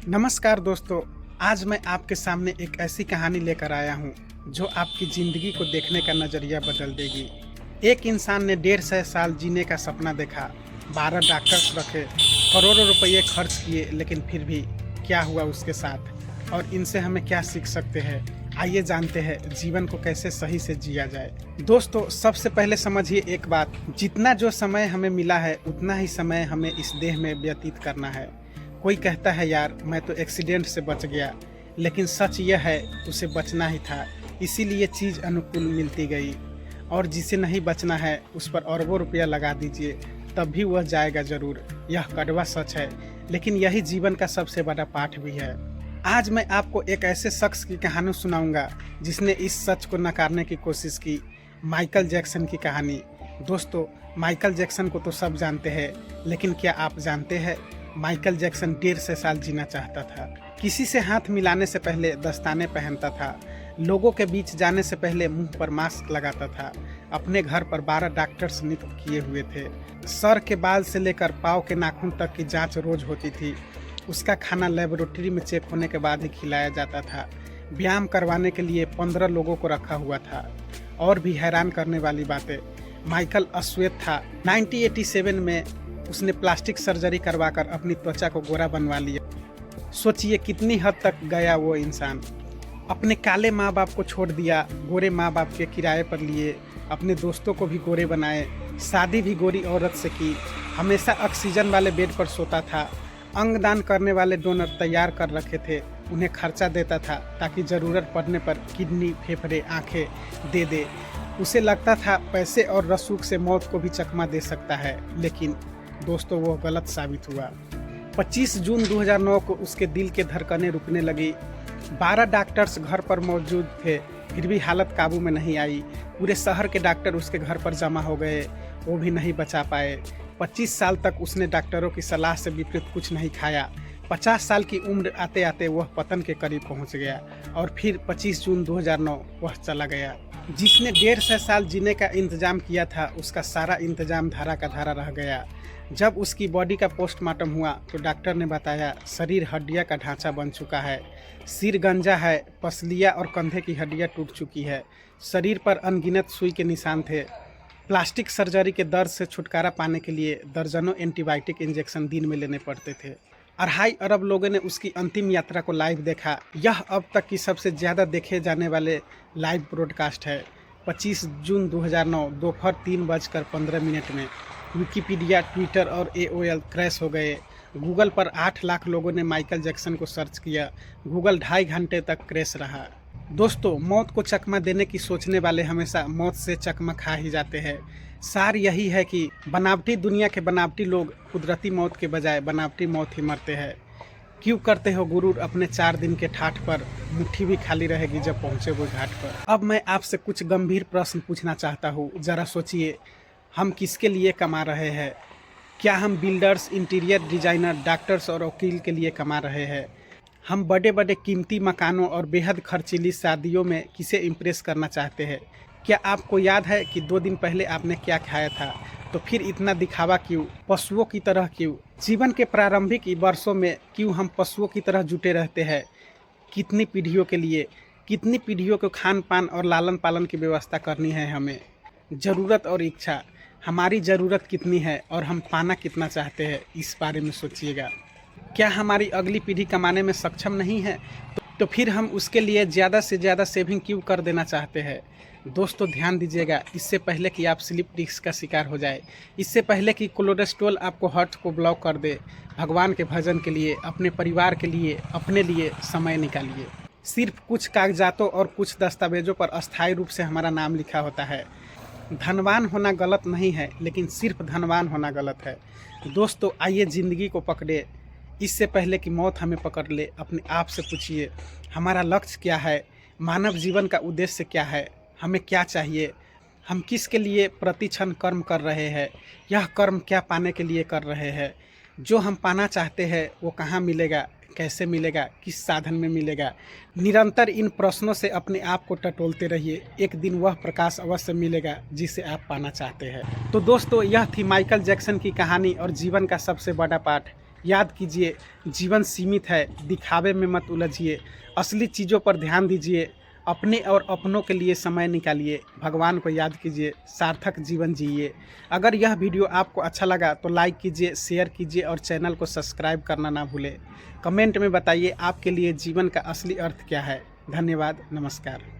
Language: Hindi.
नमस्कार दोस्तों, आज मैं आपके सामने एक ऐसी कहानी लेकर आया हूँ जो आपकी ज़िंदगी को देखने का नज़रिया बदल देगी। एक इंसान ने 150 साल जीने का सपना देखा, 12 डॉक्टर्स रखे, करोड़ों रुपये खर्च किए, लेकिन फिर भी क्या हुआ उसके साथ और इनसे हमें क्या सीख सकते हैं। आइए जानते हैं जीवन को कैसे सही से जिया जाए। दोस्तों, सबसे पहले समझिए एक बात, जितना जो समय हमें मिला है उतना ही समय हमें इस देह में व्यतीत करना है। कोई कहता है यार मैं तो एक्सीडेंट से बच गया, लेकिन सच यह है उसे बचना ही था, इसीलिए चीज़ अनुकूल मिलती गई। और जिसे नहीं बचना है उस पर अरबों रुपया लगा दीजिए, तब भी वह जाएगा ज़रूर। यह कड़वा सच है, लेकिन यही जीवन का सबसे बड़ा पाठ भी है। आज मैं आपको एक ऐसे शख्स की कहानी सुनाऊंगा जिसने इस सच को नकारने की कोशिश की, माइकल जैक्सन की कहानी। दोस्तों, माइकल जैक्सन को तो सब जानते हैं, लेकिन क्या आप जानते हैं माइकल जैक्सन 150 साल जीना चाहता था। किसी से हाथ मिलाने से पहले दस्ताने पहनता था, लोगों के बीच जाने से पहले मुंह पर मास्क लगाता था। अपने घर पर 12 डॉक्टर्स नियुक्त किए हुए थे। सर के बाल से लेकर पाँव के नाखून तक की जांच रोज होती थी। उसका खाना लेबोरेटरी में चेक होने के बाद ही खिलाया जाता था। व्यायाम करवाने के लिए 15 लोगों को रखा हुआ था। और भी हैरान करने वाली बातें, माइकल अश्वेत था। 1987 में उसने प्लास्टिक सर्जरी करवाकर अपनी त्वचा को गोरा बनवा लिया। सोचिए कितनी हद तक गया वो इंसान। अपने काले माँ बाप को छोड़ दिया, गोरे माँ बाप के किराए पर लिए, अपने दोस्तों को भी गोरे बनाए, शादी भी गोरी औरत से की, हमेशा ऑक्सीजन वाले बेड पर सोता था। अंगदान करने वाले डोनर तैयार कर रखे थे, उन्हें खर्चा देता था ताकि ज़रूरत पड़ने पर किडनी, फेफड़े, आँखें दे दे। उसे लगता था पैसे और रसूख से मौत को भी चकमा दे सकता है, लेकिन दोस्तों वो गलत साबित हुआ। 25 जून 2009 को उसके दिल के धड़कनें रुकने लगी। 12 डॉक्टर्स घर पर मौजूद थे, फिर भी हालत काबू में नहीं आई। पूरे शहर के डॉक्टर उसके घर पर जमा हो गए, वो भी नहीं बचा पाए। 25 साल तक उसने डॉक्टरों की सलाह से विपरीत कुछ नहीं खाया। 50 साल की उम्र आते आते वह पतन के करीब पहुंच गया और फिर 25 जून 2009 वह चला गया। जिसने 150 साल जीने का इंतजाम किया था, उसका सारा इंतजाम धारा का धारा रह गया। जब उसकी बॉडी का पोस्टमार्टम हुआ तो डॉक्टर ने बताया शरीर हड्डियां का ढांचा बन चुका है, सिर गंजा है, पसलियां और कंधे की हड्डियां टूट चुकी है, शरीर पर अनगिनत सुई के निशान थे। प्लास्टिक सर्जरी के दर्द से छुटकारा पाने के लिए दर्जनों एंटीबायोटिक इंजेक्शन दिन में लेने पड़ते थे। 2.5 अरब लोगों ने उसकी अंतिम यात्रा को लाइव देखा। यह अब तक की सबसे ज़्यादा देखे जाने वाले लाइव ब्रॉडकास्ट है। 25 जून 2009 दोपहर 3:15 में विकिपीडिया, ट्विटर और AOL क्रैश हो गए। गूगल पर 8 लाख लोगों ने माइकल जैक्सन को सर्च किया। गूगल 2.5 घंटे तक क्रैश रहा। दोस्तों, मौत को चकमा देने की सोचने वाले हमेशा मौत से चकमा खा ही जाते हैं। सार यही है कि बनावटी दुनिया के बनावटी लोग कुदरती मौत के बजाय बनावटी मौत ही मरते हैं। क्यों करते हो गुरूर अपने 4 दिन के ठाठ पर, मुट्ठी भी खाली रहेगी जब पहुँचे वो घाट पर। अब मैं आपसे कुछ गंभीर प्रश्न पूछना चाहता हूँ। जरा सोचिए, हम किसके लिए कमा रहे हैं? क्या हम बिल्डर्स, इंटीरियर डिजाइनर, डॉक्टर्स और वकील के लिए कमा रहे हैं? हम बड़े बड़े कीमती मकानों और बेहद खर्चीली शादियों में किसे इम्प्रेस करना चाहते हैं? क्या आपको याद है कि 2 दिन पहले आपने क्या खाया था? तो फिर इतना दिखावा क्यों? पशुओं की तरह क्यों? जीवन के प्रारंभिक वर्षों में क्यों हम पशुओं की तरह जुटे रहते हैं? कितनी पीढ़ियों के लिए, कितनी पीढ़ियों को खान पान और लालन पालन की व्यवस्था करनी है हमें? ज़रूरत और इच्छा, हमारी ज़रूरत कितनी है और हम पाना कितना चाहते हैं, इस बारे में सोचिएगा। क्या हमारी अगली पीढ़ी कमाने में सक्षम नहीं है? तो फिर हम उसके लिए ज़्यादा से ज़्यादा सेविंग क्यों कर देना चाहते हैं? दोस्तों ध्यान दीजिएगा, इससे पहले कि आप स्लिप डिस्क का शिकार हो जाए, इससे पहले कि कोलेस्ट्रॉल आपको हार्ट को ब्लॉक कर दे, भगवान के भजन के लिए, अपने परिवार के लिए, अपने लिए समय निकालिए। सिर्फ कुछ कागजातों और कुछ दस्तावेजों पर अस्थायी रूप से हमारा नाम लिखा होता है। धनवान होना गलत नहीं है, लेकिन सिर्फ धनवान होना गलत है। दोस्तों, आइए ज़िंदगी को पकड़े इससे पहले कि मौत हमें पकड़ ले। अपने आप से पूछिए, हमारा लक्ष्य क्या है? मानव जीवन का उद्देश्य क्या है? हमें क्या चाहिए? हम किसके लिए प्रति क्षण कर्म कर रहे हैं? यह कर्म क्या पाने के लिए कर रहे हैं? जो हम पाना चाहते हैं वो कहाँ मिलेगा, कैसे मिलेगा, किस साधन में मिलेगा? निरंतर इन प्रश्नों से अपने आप को टटोलते रहिए। एक दिन वह प्रकाश अवश्य मिलेगा जिसे आप पाना चाहते हैं। तो दोस्तों, यह थी माइकल जैक्सन की कहानी और जीवन का सबसे बड़ा पाठ याद कीजिए, जीवन सीमित है, दिखावे में मत उलझिए, असली चीज़ों पर ध्यान दीजिए, अपने और अपनों के लिए समय निकालिए, भगवान को याद कीजिए, सार्थक जीवन जिए। अगर यह वीडियो आपको अच्छा लगा तो लाइक कीजिए, शेयर कीजिए और चैनल को सब्सक्राइब करना ना भूलें। कमेंट में बताइए आपके लिए जीवन का असली अर्थ क्या है। धन्यवाद, नमस्कार।